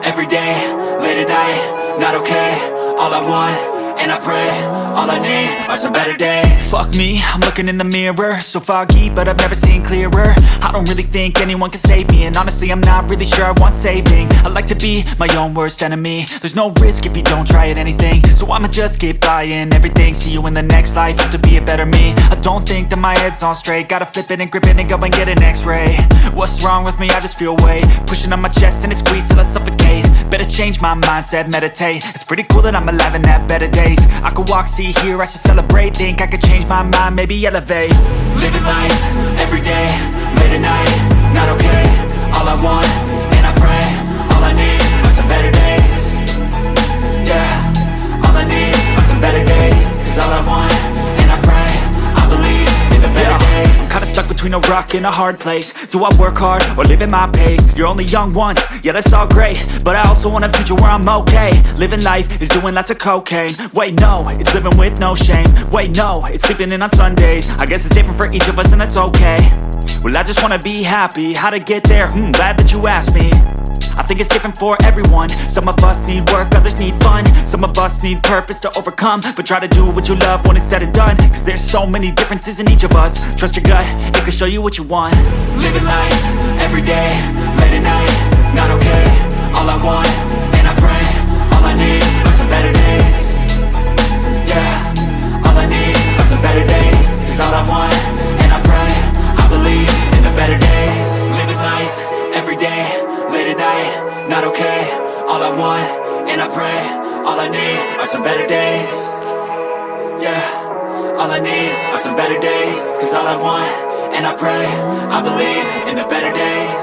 every day, late at night, not okay. All I want, and I pray, all I need are some better days. Fuck me, I'm looking in the mirror, so foggy, but I've never seen clearer. I don't really think anyone can save me, and honestly I'm not really sure I want saving. I like to be my own worst enemy. There's no risk if you don't try at anything, so I'ma just keep buying everything. See you in the next life, have to be a better me. I don't think that my head's on straight, gotta flip it and grip it and go and get an x-ray. What's wrong with me? I just feel weight pushing on my chest and it squeezes till I suffocate. Better change my mindset, meditate. It's pretty cool that I'm alive and have better days. I could walk, see, hear, I should celebrate. Think I could change my mind, maybe elevate. Living life, every day, late at night, not okay. All I want, and I pray, all I need are some better days. Yeah, all I need are some better days. Cause all I want, and I pray, I believe in the better days. I'm kinda stuck between a rock and a hard place. Do I work hard or live at my pace? You're only young once, yeah that's all great, but I also want a future where I'm okay. Living life is doing lots of cocaine. Wait no, it's living with no shame. Wait no, it's sleeping in on Sundays. I guess it's different for each of us and that's okay. Well I just wanna be happy, how to get there? Glad that you asked me. I think it's different for everyone. Some of us need work, others need fun. Some of us need purpose to overcome. But try to do what you love when it's said and done, cause there's so many differences in each of us. Trust your gut, it can show you what you want. Living life, every day, late at night, not okay. All I want, and I pray, all I need are some better days. Yeah, all I need are some better days. Cause all I want, and I pray, I believe in the better days. Living life, every day, late at night, not okay. All I want, and I pray, all I need are some better days. Yeah, all I need are some better days. Cause all I want, and I pray, I believe in the better days.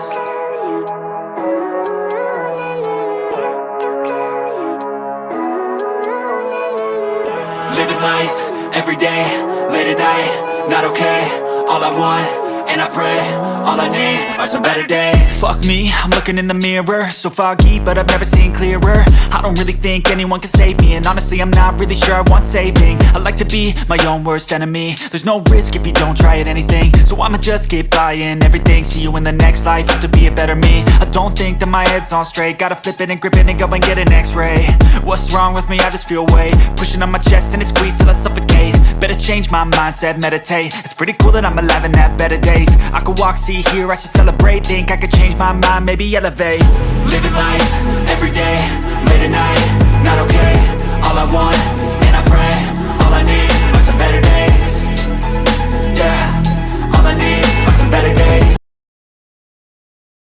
Living life, every day, late at night, not okay. All I want, and I pray, all I need are some better days. Fuck me, I'm looking in the mirror, so foggy, but I've never seen clearer. I don't really think anyone can save me, and honestly I'm not really sure I want saving. I like to be my own worst enemy. There's no risk if you don't try at anything, so I'ma just keep buying everything. See you in the next life, have to be a better me. I don't think that my head's on straight, gotta flip it and grip it and go and get an x-ray. What's wrong with me? I just feel weight pushing on my chest and it squeezes till I suffocate. Better change my mindset, meditate. It's pretty cool that I'm alive and have better days. I could walk, see, hear, I should celebrate. Think I could change my mind, maybe elevate. Living life, every day, late at night, not okay. All I want,